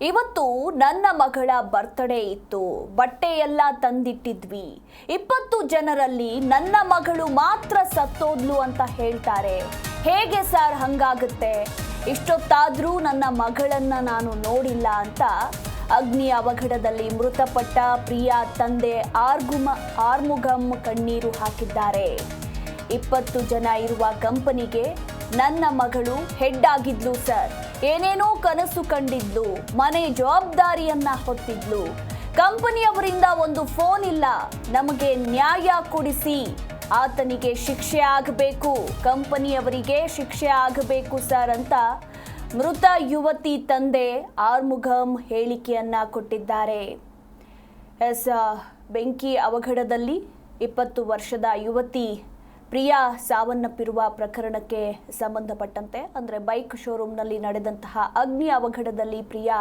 ಇವತ್ತು ನನ್ನ ಮಗಳ ಬರ್ತ್ಡೇ ಇತ್ತು. ಬಟ್ಟೆ ಎಲ್ಲ ತಂದಿಟ್ಟಿದ್ವಿ. 20 ಜನರಲ್ಲಿ ನನ್ನ ಮಗಳು ಮಾತ್ರ ಸತ್ತೋದ್ಲು ಅಂತ ಹೇಳ್ತಾರೆ. ಹೇಗೆ ಸರ್ ಹಂಗಾಗುತ್ತೆ? ಇಷ್ಟೊತ್ತಾದ್ರೂ ನನ್ನ ಮಗಳನ್ನ ನಾನು ನೋಡಿಲ್ಲ ಅಂತ ಅಗ್ನಿ ಅವಘಡದಲ್ಲಿ ಮೃತಪಟ್ಟ ಪ್ರಿಯಾ ತಂದೆ ಆರ್ಮುಗಂ ಕಣ್ಣೀರು ಹಾಕಿದ್ದಾರೆ. 20 ಜನ ಇರುವ ಕಂಪನಿಗೆ ನನ್ನ ಮಗಳು ಹೆಡ್ ಆಗಿದ್ಲು ಸರ್. ಏನೇನೋ ಕನಸು ಕಂಡಿದ್ಲು, ಮನೆ ಜವಾಬ್ದಾರಿಯನ್ನ ಹೊತ್ತಿದ್ಲು. ಕಂಪನಿಯವರಿಂದ ಒಂದು ಫೋನ್ ಇಲ್ಲ. ನಮಗೆ ನ್ಯಾಯ ಕೊಡಿಸಿ, ಆತನಿಗೆ ಶಿಕ್ಷೆ ಆಗಬೇಕು, ಕಂಪನಿಯವರಿಗೆ ಶಿಕ್ಷೆ ಆಗಬೇಕು ಸರ್ ಅಂತ ಮೃತ ಯುವತಿ ತಂದೆ ಆರ್ಮುಗಂ ಹೇಳಿಕೆಯನ್ನ ಕೊಟ್ಟಿದ್ದಾರೆ. ಬೆಂಕಿ ಅವಘಡದಲ್ಲಿ 20 ವರ್ಷದ ಯುವತಿ ಪ್ರಿಯಾ ಸಾವನ್ನಪ್ಪಿರುವ ಪ್ರಕರಣಕ್ಕೆ ಸಂಬಂಧಪಟ್ಟಂತೆ ಅಂದರೆ ಬೈಕ್ ಶೋರೂಮ್ನಲ್ಲಿ ನಡೆದಂತಹ ಅಗ್ನಿ ಅವಘಡದಲ್ಲಿ ಪ್ರಿಯಾ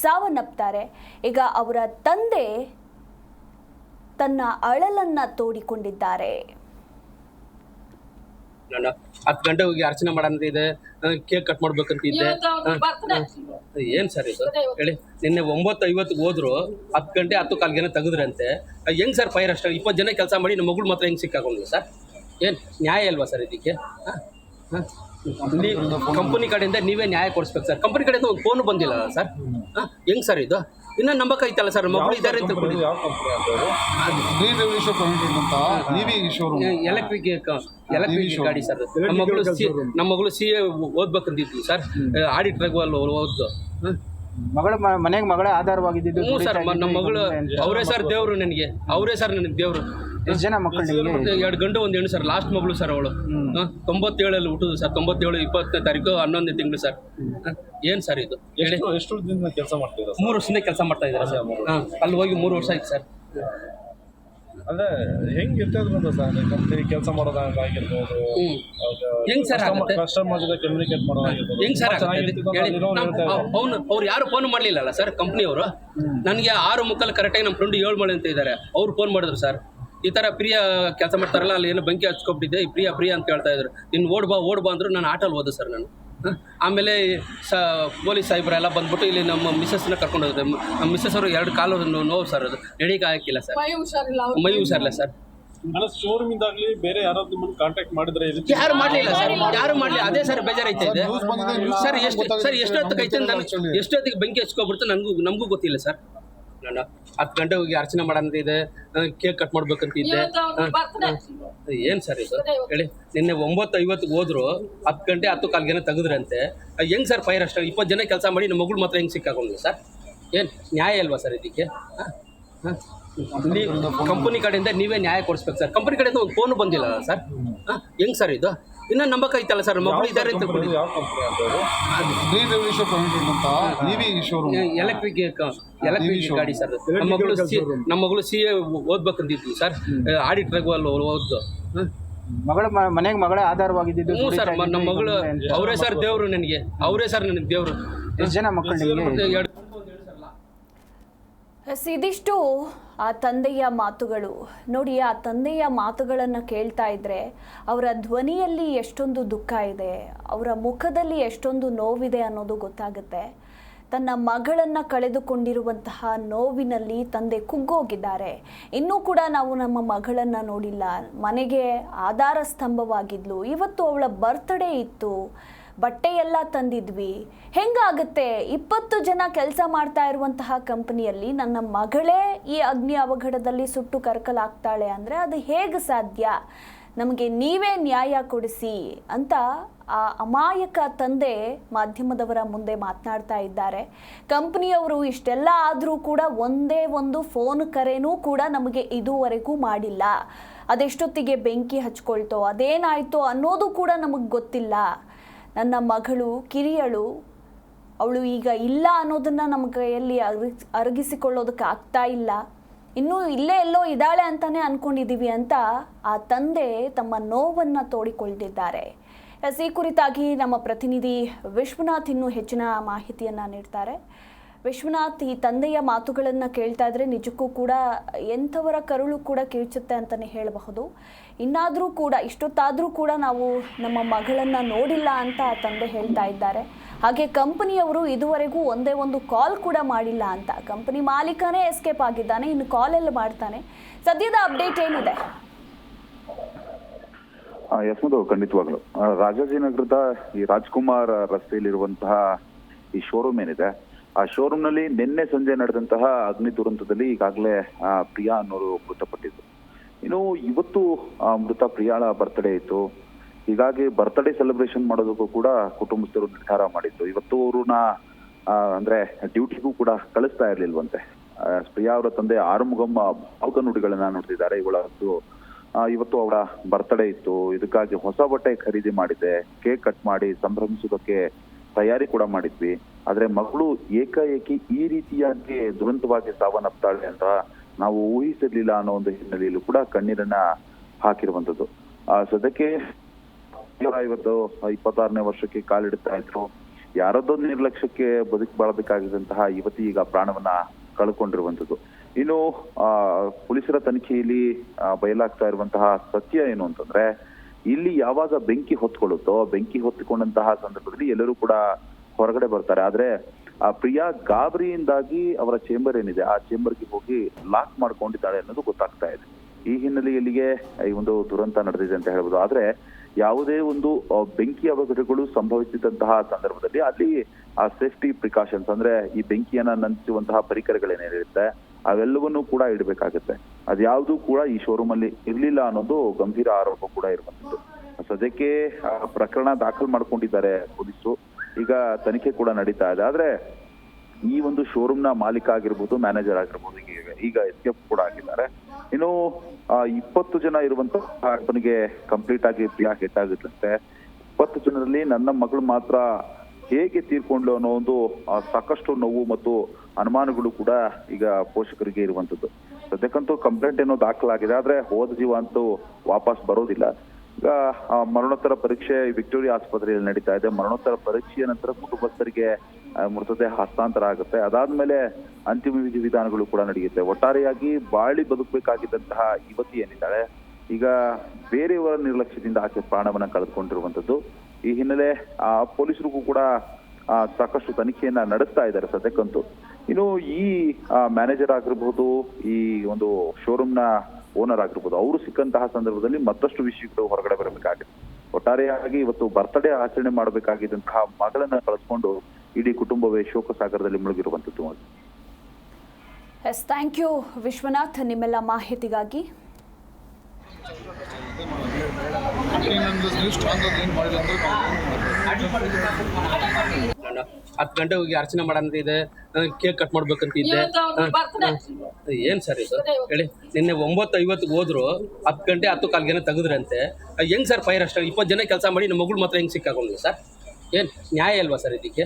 ಸಾವನ್ನಪ್ತಾರೆ. ಈಗ ಅವರ ತಂದೆ ತನ್ನ ಅಳಲನ್ನ ತೋಡಿಕೊಂಡಿದ್ದಾರೆ. 10 ಗಂಟೆ ಹೋಗಿ ಅರ್ಚನೆ ಮಾಡೋಣ ಇದೆ, ಕೇಕ್ ಕಟ್ ಮಾಡ್ಬೇಕಂತ ಇದ್ದೆ. ಏನ್ ಸರ್ ಇದು ಹೇಳಿ? ನಿನ್ನೆ 9:50 ಹೋದ್ರು, 10 ಗಂಟೆ 10:15 ತೆಗೆದ್ರಂತೆ. ಹೆಂಗ್ ಸರ್ ಫೈರ್ ಅಷ್ಟ 20 ಜನ ಕೆಲಸ ಮಾಡಿ ನಮ್ಮ ಮಗಳು ಮಾತ್ರ ಹೆಂಗ್ ಸಿಕ್ಕಾಕೊಂಡ್ಲು ಸರ್? ಏನು ನ್ಯಾಯ ಅಲ್ವಾ ಸರ್ ಇದಕ್ಕೆ? ಕಂಪನಿ ಕಡೆಯಿಂದ ನೀವೇ ನ್ಯಾಯ ಕೊಡಿಸ್ಬೇಕು ಸರ್. ಕಂಪನಿ ಕಡೆಯಿಂದ ಒಂದು ಫೋನ್ ಬಂದಿಲ್ಲ ಸರ್. ಹೆಂಗ್ ಸರ್ ಇದು? ಇನ್ನೂ ನಂಬಕೈತಲ್ಲ ಸರ್, ಮಗಳು ಇದ್ದಾರೆ ಅಂತ. ಎಲೆಕ್ಟ್ರಿಕ್ ಗಾಡಿ ಸರ್. ನಮ್ಮ ಮಗಳು CA ಓದ್ಬೇಕಂತಿದ್ವಿ ಸರ್. ಆಡಿಟ್ರಾಗ ಓದ್ದು ಮಗಳ ಮನೆಗೆ ಮಗಳೇ ಆಧಾರವಾಗಿದ್ದು. ಹ್ಞೂ ಸರ್, ನಮ್ಮ ಮಗಳು ಅವರೇ ಸರ್ ದೇವರು ನನಗೆ. ಅವರೇ ಸರ್ ನನಗೆ ದೇವರು. ಎಷ್ಟು ಜನ ಮಕ್ಕಳು? 2 ಗಂಟೆ 1 ಹೆಣ್ಣು ಸರ್. ಲಾಸ್ಟ್ ಮಗಳು ಸರ್ ಅವಳು. 97 ಹುಟ್ಟುದು ಸರ್. 97 20ನೇ ತಾರೀಕು 11ನೇ ತಿಂಗಳು ಸರ್. ಏನು ಸರ್ ಇದು ಹೇಳಿ? ಎಷ್ಟು ದಿನ ಕೆಲಸ ಮಾಡ್ತಿದ್ದಾರೆ? 3 ವರ್ಷದಿಂದ ಕೆಲಸ ಮಾಡ್ತಾ ಇದ್ದಾರೆ ಸರ್. ಅಲ್ಲಿ ಹೋಗಿ 3 ವರ್ಷ ಆಯ್ತು ಸರ್. ಅಂದ್ರೆ ಹೆಂಗ್ ಇರ್ತಿದ್ರು ಸರ್ ಕಂಪನಿ ಕೆಲಸ ಮಾಡೋದಾಗಿರ್ಬೋದು, ಹೆಂಗ್ ಸರ್ ಆಗುತ್ತೆ? ಕಸ್ಟಮರ್ ಜೊತೆ ಕಮ್ಯುನಿಕೇಟ್ ಮಾಡೋದಾಗಿರ್ಬೋದು, ಹೆಂಗ್ ಸರ್ ಅವ್ರು ಯಾರು ಫೋನ್ ಮಾಡ್ಲಿಲ್ಲ ಸರ್ ಕಂಪ್ನಿಯವರು. ನನಗೆ 6:15 ಕರೆಕ್ಟಾಗಿ ನಮ್ಮ ಫ್ರೆಂಡ್ 7 ಮಾಡಿ ಅಂತ ಇದ್ದಾರೆ. ಅವ್ರು ಫೋನ್ ಮಾಡಿದ್ರು ಸರ್, ಈ ಥರ ಪ್ರಿಯಾ ಕೆಲಸ ಮಾಡ್ತಾರಲ್ಲ, ಅಲ್ಲಿ ಏನೋ ಬೆಂಕಿ ಹಚ್ಕೊಬಿಟ್ಟಿದ್ದೆ, ಪ್ರಿಯಾ ಅಂತ ಹೇಳ್ತಾ ಇದ್ರು. ಇನ್ನು ಓಡ್ಬಾ ಅಂದ್ರು. ನಾನು ಆಟೋಲ್ಲಿ ಹೋದೆ ಸರ್ ನಾನು. ಆಮೇಲೆ ಪೊಲೀಸ್ ಸಾಹೇಬ್ರೆಲ್ಲ ಬಂದ್ಬಿಟ್ಟು ಇಲ್ಲಿ ನಮ್ಮ ಮಿಸ್ಸಸ್ನ ಕರ್ಕೊಂಡು ಹೋದ್ರೆ, ನಮ್ಮ ಮಿಸ್ಸಸ್ ಅವರು 2 ಕಾಲು ನೋವು ಸರ್. ಅದು ನಡೀಕೆ ಹಾಕಿಲ್ಲ ಸರ್, ಮೈ ಹುಷಾರಿಲ್ಲ ಸರ್. ಶೋರೂಮ್ ಇಂದಾಗ್ಲಿ ಬೇರೆ ಯಾರಾದ್ರೂ ನಿಮ್ಮನ್ನು ಕಾಂಟ್ಯಾಕ್ಟ್ ಮಾಡಿದ್ರೆ? ಯಾರು ಮಾಡಲಿಲ್ಲ ಸರ್, ಯಾರು ಮಾಡಲಿಲ್ಲ. ಅದೇ ಸರ್ ಬೇಜಾರೈತೆ ಇದೆ ಸರ್. ಎಷ್ಟೊತ್ತಿಗೆ ಐತೆ, ಎಷ್ಟೊತ್ತಿಗೆ ಬೆಂಕಿ ಹಚ್ಕೊಬಿಡ್ತು ನಮಗೂ ಗೊತ್ತಿಲ್ಲ ಸರ್. ನಾನು 10 ಗಂಟೆ ಹೋಗಿ ಅರ್ಚನೆ ಮಾಡೋಣ ಇದೆ, ಕೇಕ್ ಕಟ್ ಮಾಡ್ಬೇಕಂತ ಇದ್ದೆ. ಏನು ಸರ್ ಇದು ಹೇಳಿ? ನಿನ್ನೆ 9:50 ಹೋದ್ರು, 10 ಗಂಟೆ 10:15 ತೆಗೆದ್ರಂತೆ. ಹೆಂಗ್ ಸರ್ ಫೈರ್ ಅಷ್ಟ 20 ಜನ ಕೆಲಸ ಮಾಡಿ ನಮ್ಮ ಮಗಳು ಮಾತ್ರ ಹೆಂಗ್ ಸಿಕ್ಕಾಕೊಂಡ್ಲು ಸರ್? ಏನು ನ್ಯಾಯ ಅಲ್ವಾ ಸರ್ ಇದಕ್ಕೆ? ಕಂಪನಿ ಕಡೆಯಿಂದ ನೀವೇ ನ್ಯಾಯ ಕೊಡಿಸ್ಬೇಕು ಸರ್. ಕಂಪನಿ ಕಡೆಯಿಂದ ಒಂದು ಫೋನ್ ಬಂದಿಲ್ಲ ಸರ್. ಹೆಂಗ್ ಸರ್ ಇದು? ಇನ್ನೂ ನಂಬಕೈತಲ್ಲ ಸರ್, ಮಗಳು ಇದ್ದಾರೆ ಅಂತ. ಎಲೆಕ್ಟ್ರಿಕ್ ಗಾಡಿ ಸರ್. ನಮ್ಮ ಮಗಳು CA ಓದ್ಬೇಕಂತಿದ್ವಿ ಸರ್. ಆಡಿಟ್ರಾಗ ಓದ್ದು. ಮಗಳ ಮನೆಗೆ ಮಗಳೇ ಆಧಾರವಾಗಿದ್ದು. ಹ್ಞೂ ಸರ್, ನಮ್ಮ ಮಗಳು ಅವರೇ ಸರ್ ದೇವರು ನನಗೆ. ಅವರೇ ಸರ್ ನನಗೆ ದೇವರು. ಎಷ್ಟು ಜನ ಮಕ್ಕಳು? ಇದಿಷ್ಟು ಆ ತಂದೆಯ ಮಾತುಗಳು. ನೋಡಿ, ಆ ತಂದೆಯ ಮಾತುಗಳನ್ನು ಕೇಳ್ತಾ ಇದ್ರೆ ಅವರ ಧ್ವನಿಯಲ್ಲಿ ಎಷ್ಟೊಂದು ದುಃಖ ಇದೆ, ಅವರ ಮುಖದಲ್ಲಿ ಎಷ್ಟೊಂದು ನೋವಿದೆ ಅನ್ನೋದು ಗೊತ್ತಾಗುತ್ತೆ. ತನ್ನ ಮಗಳನ್ನು ಕಳೆದುಕೊಂಡಿರುವಂತಹ ನೋವಿನಲ್ಲಿ ತಂದೆ ಕುಗ್ಗೋಗಿದ್ದಾರೆ. ಇನ್ನೂ ಕೂಡ ನಾವು ನಮ್ಮ ಮಗಳನ್ನು ನೋಡಿಲ್ಲ, ಮನೆಗೆ ಆಧಾರ ಸ್ತಂಭವಾಗಿದ್ಲು, ಇವತ್ತು ಅವಳ ಬರ್ತ್ಡೇ ಇತ್ತು, ಬಟ್ಟೆ ಎಲ್ಲ ತಂದಿದ್ವಿ. ಹೆಂಗಾಗುತ್ತೆ? 20 ಜನ ಕೆಲಸ ಮಾಡ್ತಾ ಇರುವಂತಹ ಕಂಪನಿಯಲ್ಲಿ ನನ್ನ ಮಗಳೇ ಈ ಅಗ್ನಿ ಅವಘಡದಲ್ಲಿ ಸುಟ್ಟು ಕರಕಲಾಗ್ತಾಳೆ ಅಂದರೆ ಅದು ಹೇಗೆ ಸಾಧ್ಯ? ನಮಗೆ ನೀವೇ ನ್ಯಾಯ ಕೊಡಿಸಿ ಅಂತ ಆ ಅಮಾಯಕ ತಂದೆ ಮಾಧ್ಯಮದವರ ಮುಂದೆ ಮಾತನಾಡ್ತಾ ಇದ್ದಾರೆ. ಕಂಪನಿಯವರು ಇಷ್ಟೆಲ್ಲ ಆದರೂ ಕೂಡ ಒಂದೇ ಒಂದು ಫೋನ್ ಕರೆನೂ ಕೂಡ ನಮಗೆ ಇದುವರೆಗೂ ಮಾಡಿಲ್ಲ. ಅದೆಷ್ಟೊತ್ತಿಗೆ ಬೆಂಕಿ ಹಚ್ಕೊಳ್ತೋ, ಅದೇನಾಯ್ತೋ ಅನ್ನೋದು ಕೂಡ ನಮಗೆ ಗೊತ್ತಿಲ್ಲ. ನನ್ನ ಮಗಳು ಕಿರಿಯಳು, ಅವಳು ಈಗ ಇಲ್ಲ ಅನ್ನೋದನ್ನು ನಮ್ಮ ಕೈಯಲ್ಲಿ ಅರಗಿಸಿಕೊಳ್ಳೋದಕ್ಕೆ ಆಗ್ತಾ ಇಲ್ಲ. ಇನ್ನೂ ಇಲ್ಲೇ ಎಲ್ಲೋ ಇದ್ದಾಳೆ ಅಂತಾನೆ ಅಂದ್ಕೊಂಡಿದ್ದೀವಿ ಅಂತ ಆ ತಂದೆ ತಮ್ಮ ನೋವನ್ನು ತೋಡಿಕೊಂಡಿದ್ದಾರೆ. ಈ ಕುರಿತಾಗಿ ನಮ್ಮ ಪ್ರತಿನಿಧಿ ವಿಶ್ವನಾಥ್ ಇನ್ನೂ ಹೆಚ್ಚಿನ ಮಾಹಿತಿಯನ್ನು ನೀಡ್ತಾರೆ. ವಿಶ್ವನಾಥ್, ಈ ತಂದೆಯ ಮಾತುಗಳನ್ನು ಕೇಳ್ತಾ ಇದ್ರೆ ನಿಜಕ್ಕೂ ಕೂಡ ಎಂಥವರ ಕರುಳು ಕೂಡ ಕಿರುಚುತ್ತೆ ಅಂತಲೇ ಹೇಳಬಹುದು. ಇನ್ನಾದರೂ ಕೂಡ ಇಷ್ಟೊತ್ತಾದರೂ ಕೂಡ ನಾವು ನಮ್ಮ ಮಗಳನ್ನು ನೋಡಿಲ್ಲ ಅಂತ ಆ ತಂದೆ ಹೇಳ್ತಾ ಇದ್ದಾರೆ. ಹಾಗೆ ಕಂಪನಿಯವರು ಇದುವರೆಗೂ ಒಂದೇ ಒಂದು ಕಾಲ್ ಕೂಡ ಮಾಡಿಲ್ಲ ಅಂತ. ಕಂಪನಿ ಮಾಲೀಕನೇ ಎಸ್ಕೇಪ್ ಆಗಿದ್ದಾನೆ, ಇನ್ನು ಕಾಲ್ ಎಲ್ಲ ಮಾಡ್ತಾನೆ. ಸದ್ಯದ ಅಪ್ಡೇಟ್ ಏನಿದೆ? ಯಸ್ಮದು, ಖಂಡಿತವಾಗ್ಲು ರಾಜಾಜಿನಗರದ ಈ ರಾಜ್ಕುಮಾರ್ ರಸ್ತೆಯಲ್ಲಿರುವಂತಹ ಈ ಶೋರೂಮ್ ಏನಿದೆ, ಆ ಶೋರೂಮ್ ನಲ್ಲಿ ನಿನ್ನೆ ಸಂಜೆ ನಡೆದಂತಹ ಅಗ್ನಿ ದುರಂತದಲ್ಲಿ ಈಗಾಗಲೇ ಪ್ರಿಯಾ ಅನ್ನೋರು ಮೃತಪಟ್ಟಿದ್ದು. ಇನ್ನು ಇವತ್ತು ಮೃತ ಪ್ರಿಯಾಳ ಬರ್ತ್ಡೇ ಇತ್ತು. ಹೀಗಾಗಿ ಬರ್ತ್ಡೇ ಸೆಲೆಬ್ರೇಷನ್ ಮಾಡೋದಕ್ಕೂ ಕೂಡ ಕುಟುಂಬಸ್ಥರು ನಿರ್ಧಾರ ಮಾಡಿದ್ದು. ಇವತ್ತು ಅವ್ರನ್ನ ಅಂದ್ರೆ ಡ್ಯೂಟಿಗೂ ಕೂಡ ಕಳಿಸ್ತಾ ಇರ್ಲಿಲ್ವಂತೆ. ಪ್ರಿಯಾ ಅವರ ತಂದೆ ಆರುಮುಗಮ್ಮ ಭಾವುಕ ನುಡಿಗಳನ್ನ ನೋಡ್ತಿದ್ದಾರೆ. ಇವತ್ತು ಅವರ ಬರ್ತ್ಡೇ ಇತ್ತು. ಇದಕ್ಕಾಗಿ ಹೊಸ ಬಟ್ಟೆ ಖರೀದಿ ಮಾಡಿದ್ದೆ, ಕೇಕ್ ಕಟ್ ಮಾಡಿ ಸಂಭ್ರಮಿಸೋದಕ್ಕೆ ತಯಾರಿ ಕೂಡ ಮಾಡಿದ್ವಿ. ಆದ್ರೆ ಮಗಳು ಏಕಾಏಕಿ ಈ ರೀತಿಯಾಗಿ ದುರಂತವಾಗಿ ಸಾವನ್ನಪ್ತಾಳೆ ಅಂತ ನಾವು ಊಹಿಸಿರ್ಲಿಲ್ಲ ಅನ್ನೋ ಒಂದು ಹಿನ್ನೆಲೆಯಲ್ಲೂ ಕೂಡ ಕಣ್ಣೀರನ್ನ ಹಾಕಿರುವಂತದ್ದು. ಸದ್ಯಕ್ಕೆ ಇವತ್ತು 26ನೇ ವರ್ಷಕ್ಕೆ ಕಾಲಿಡ್ತಾ ಇದ್ರು. ಯಾರದ್ದೋ ನಿರ್ಲಕ್ಷ್ಯಕ್ಕೆ ಬಾಳಬೇಕಾಗಿದ್ದಂತಹ ಯುವತಿ ಈಗ ಪ್ರಾಣವನ್ನ ಕಳ್ಕೊಂಡಿರುವಂತದ್ದು. ಇನ್ನು ಪೊಲೀಸರ ತನಿಖೆಯಲ್ಲಿ ಬಯಲಾಗ್ತಾ ಇರುವಂತಹ ಸತ್ಯ ಏನು ಅಂತಂದ್ರೆ, ಇಲ್ಲಿ ಯಾವಾಗ ಬೆಂಕಿ ಹೊತ್ಕೊಳ್ಳುತ್ತೋ, ಬೆಂಕಿ ಹೊತ್ತಿಕೊಂಡಂತಹ ಸಂದರ್ಭದಲ್ಲಿ ಎಲ್ಲರೂ ಕೂಡ ಹೊರಗಡೆ ಬರ್ತಾರೆ. ಆದ್ರೆ ಆ ಪ್ರಿಯಾ ಗಾಬರಿಯಿಂದಾಗಿ ಅವರ ಚೇಂಬರ್ ಏನಿದೆ ಆ ಚೇಂಬರ್ಗೆ ಹೋಗಿ ಲಾಕ್ ಮಾಡ್ಕೊಂಡಿದ್ದಾಳೆ ಅನ್ನೋದು ಗೊತ್ತಾಗ್ತಾ ಇದೆ. ಈ ಹಿನ್ನೆಲೆಯಲ್ಲಿಗೆ ಈ ಒಂದು ದುರಂತ ನಡೆದಿದೆ ಅಂತ ಹೇಳ್ಬೋದು. ಆದ್ರೆ ಯಾವುದೇ ಒಂದು ಬೆಂಕಿ ಅವಘಡಗಳು ಸಂಭವಿಸಿದಂತಹ ಸಂದರ್ಭದಲ್ಲಿ ಅಲ್ಲಿ ಆ ಸೇಫ್ಟಿ ಪ್ರಿಕಾಷನ್ಸ್ ಅಂದ್ರೆ ಈ ಬೆಂಕಿಯನ್ನ ನಂದಿಸುವಂತಹ ಪರಿಕರಗಳೇನಿರುತ್ತೆ ಅವೆಲ್ಲವನ್ನೂ ಕೂಡ ಇಡಬೇಕಾಗುತ್ತೆ. ಅದ್ಯಾವುದೂ ಕೂಡ ಈ ಶೋರೂಮ್ ಅಲ್ಲಿ ಇರ್ಲಿಲ್ಲ ಅನ್ನೋದು ಗಂಭೀರ ಆರೋಪ ಕೂಡ ಇರುವಂತದ್ದು. ಸದ್ಯಕ್ಕೆ ಪ್ರಕರಣ ದಾಖಲು ಮಾಡ್ಕೊಂಡಿದ್ದಾರೆ ಪೊಲೀಸರು. ಈಗ ತನಿಖೆ ಕೂಡ ನಡೀತಾ ಇದೆ. ಆದ್ರೆ ಈ ಒಂದು ಶೋರೂಮ್ ನ ಮಾಲೀಕ ಆಗಿರ್ಬೋದು, ಮ್ಯಾನೇಜರ್ ಆಗಿರ್ಬೋದು ಈಗ ಎಸ್ಕೇಪ್ ಕೂಡ ಆಗಿದ್ದಾರೆ. ಇನ್ನು 20 ಜನ ಇರುವಂತಹ ಕಂಪನಿಗೆ ಕಂಪ್ಲೀಟ್ ಆಗಿ ಪ್ರಿಯಾ ಹಿಟ್ ಆಗಿದ್ದಂತೆ. 20 ಜನರಲ್ಲಿ ನನ್ನ ಮಗಳು ಮಾತ್ರ ಹೇಗೆ ತೀರ್ಕೊಂಡ್ಲು ಅನ್ನೋ ಒಂದು ಸಾಕಷ್ಟು ನೋವು ಮತ್ತು ಅನುಮಾನಗಳು ಕೂಡ ಈಗ ಪೋಷಕರಿಗೆ ಇರುವಂತದ್ದು. ಸದ್ಯಕ್ಕಂತೂ ಕಂಪ್ಲೇಂಟ್ ಏನೋ ದಾಖಲಾಗಿದೆ. ಆದ್ರೆ ಹೋದ ಜೀವ ಅಂತೂ ವಾಪಸ್ ಬರೋದಿಲ್ಲ. ಈಗ ಮರಣೋತ್ತರ ಪರೀಕ್ಷೆ ವಿಕ್ಟೋರಿಯಾ ಆಸ್ಪತ್ರೆಯಲ್ಲಿ ನಡೀತಾ ಇದೆ. ಮರಣೋತ್ತರ ಪರೀಕ್ಷೆಯ ನಂತರ ಕುಟುಂಬಸ್ಥರಿಗೆ ಮೃತದೇಹ ಹಸ್ತಾಂತರ ಆಗುತ್ತೆ. ಅದಾದ್ಮೇಲೆ ಅಂತಿಮ ವಿಧಿವಿಧಾನಗಳು ಕೂಡ ನಡೆಯುತ್ತೆ. ಒಟ್ಟಾರೆಯಾಗಿ ಬಾಳಿ ಬದುಕಬೇಕಾಗಿದ್ದಂತಹ ಯುವತಿ ಏನಿದ್ದಾಳೆ ಈಗ ಬೇರೆಯವರ ನಿರ್ಲಕ್ಷ್ಯದಿಂದ ಆಕೆ ಪ್ರಾಣವನ್ನ ಕಳೆದುಕೊಂಡಿರುವಂತದ್ದು. ಈ ಹಿನ್ನೆಲೆ ಪೊಲೀಸರಿಗೂ ಕೂಡ ಸಾಕಷ್ಟು ತನಿಖೆಯನ್ನ ನಡೆಸ್ತಾ ಇದ್ದಾರೆ ಸದ್ಯಕ್ಕಂತೂ. ಇನ್ನು ಈ ಮ್ಯಾನೇಜರ್ ಆಗಿರ್ಬೋದು, ಈ ಒಂದು ಶೋರೂಮ್ ನ ಓನರ್ ಆಗಿರ್ಬೋದು, ಅವರು ಸಿಕ್ಕಂತಹ ಸಂದರ್ಭದಲ್ಲಿ ಮತ್ತಷ್ಟು ವಿಷಯಗಳು ಹೊರಗಡೆ ಬರಬೇಕಾಗಿದೆ. ಒಟ್ಟಾರೆಯಾಗಿ ಇವತ್ತು ಬರ್ತ್ಡೇ ಆಚರಣೆ ಮಾಡಬೇಕಾಗಿದ್ದಂತಹ ಮಗಳನ್ನ ಕಳೆದುಕೊಂಡು ಇಡೀ ಕುಟುಂಬವೇ ಶೋಕ ಸಾಗರದಲ್ಲಿ ಮುಳುಗಿರುವಂತದ್ದು. ಎಸ್, ಥ್ಯಾಂಕ್ ಯು ವಿಶ್ವನಾಥ್ ನಿಮ್ಮೆಲ್ಲ ಮಾಹಿತಿಗಾಗಿ. ನಾನು 10 ಗಂಟೆ ಹೋಗಿ ಅರ್ಚನೆ ಮಾಡೋಂತ ಇದೆ, ಕೇಕ್ ಕಟ್ ಮಾಡ್ಬೇಕಂತ ಇದ್ದೆ. ಏನ್ ಸರ್ ಇದು ಹೇಳಿ? ನಿನ್ನೆ 9:50 ಹೋದ್ರು 10 ಗಂಟೆ 10:15 ತೆಗೆದ್ರಂತೆ. ಹೆಂಗ್ ಸರ್ ಫೈರ್ ಅಷ್ಟ 20 ಜನ ಕೆಲಸ ಮಾಡಿ ನಮ್ಮ ಮಗಳು ಮಾತ್ರ ಹೆಂಗ್ ಸಿಕ್ಕಾಕೊಂಡ್ವಿ ಸರ್? ಏನ್ ನ್ಯಾಯ ಅಲ್ವಾ ಸರ್ ಇದಕ್ಕೆ?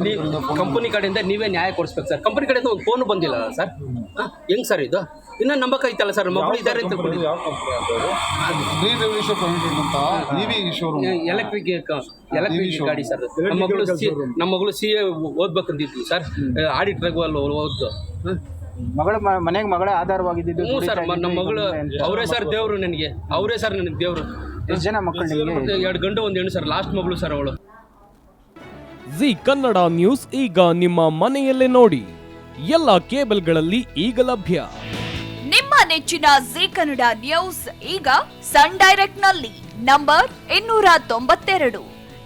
ನೀವು ಕಂಪನಿ ಕಡೆಯಿಂದ ನೀವೇ ನ್ಯಾಯ ಕೊಡಿಸ್ಬೇಕು ಸರ್. ಕಂಪನಿ ಕಡೆಯಿಂದ ಒಂದು ಫೋನ್ ಬಂದಿಲ್ಲ ಸರ್. ಹೆಂಗ್ ಸರ್ ಇದು? ಇನ್ನ ನಂಬಕೈತಲ್ಲ ಸರ್, ಮಗಳು ಇದ್ದಾರೆ ಅಂತ ಎಲೆಕ್ಟ್ರಿಕ್ ಗಾಡಿ ಸರ್. ನಮ್ಮ ಮಗಳು CA ಓದ್ಬೇಕಂತಿದ್ವಿ ಸರ್. ಆಡಿಟ್ರಾಗ ಓದ್ದು ಮಗಳ ಮನೆಗೆ ಮಗಳೇ ಆಧಾರವಾಗಿದ್ದು. ಹ್ಞೂ ಸರ್, ನಮ್ಮ ಮಗಳು ಅವರೇ ಸರ್ ದೇವ್ರು ನನಗೆ. ಅವರೇ ಸರ್ ನನಗೆ ದೇವ್ರು. ಎಷ್ಟು ಜನ ಮಕ್ಕಳು? 2 ಗಂಟೆ 1 ಹೆಣ್ಣು ಸರ್. ಲಾಸ್ಟ್ ಮಗಳು ಸರ್ ಅವಳು. ಜಿ ಕನ್ನಡ ನ್ಯೂಸ್ ಈಗ ನಿಮ್ಮ ಮನೆಯಲ್ಲೇ ನೋಡಿ. ಎಲ್ಲ ಕೇಬಲ್ಗಳಲ್ಲಿ ಈಗ ಲಭ್ಯ. ನಿಮ್ಮ ನೆಚ್ಚಿನ ಜಿ ಕನ್ನಡ ನ್ಯೂಸ್ ಈಗ ಸನ್ ಡೈರೆಕ್ಟ್ ನಲ್ಲಿ number 292,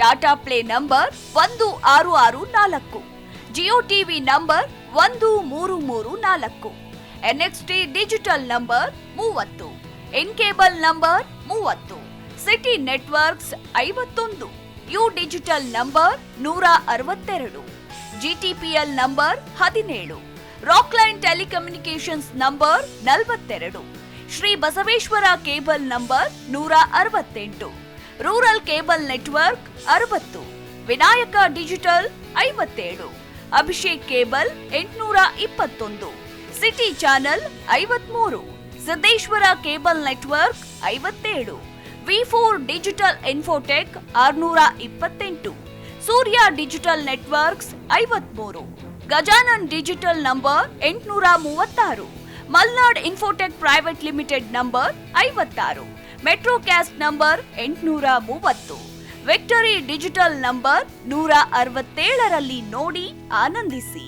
Tata play number 1664, Jio TV number 1334, NXT digital number 30, in cable number 30, city networks 51, U digital number 162, GTPL number 17, Rockline telecommunications number 42, Shri Basaveshwara cable number 168, rural cable network 60, Vinayaka digital 57, Abhishek cable 821, city channel 53, Siddeshwara cable network 57, V4 digital Infotech 628, Surya digital networks 53, Gajanan digital number 836, Malnad infotech private limited number 56, Metrocast number 830, victory digital number 167ರಲ್ಲಿ ನೋಡಿ ಆನಂದಿಸಿ.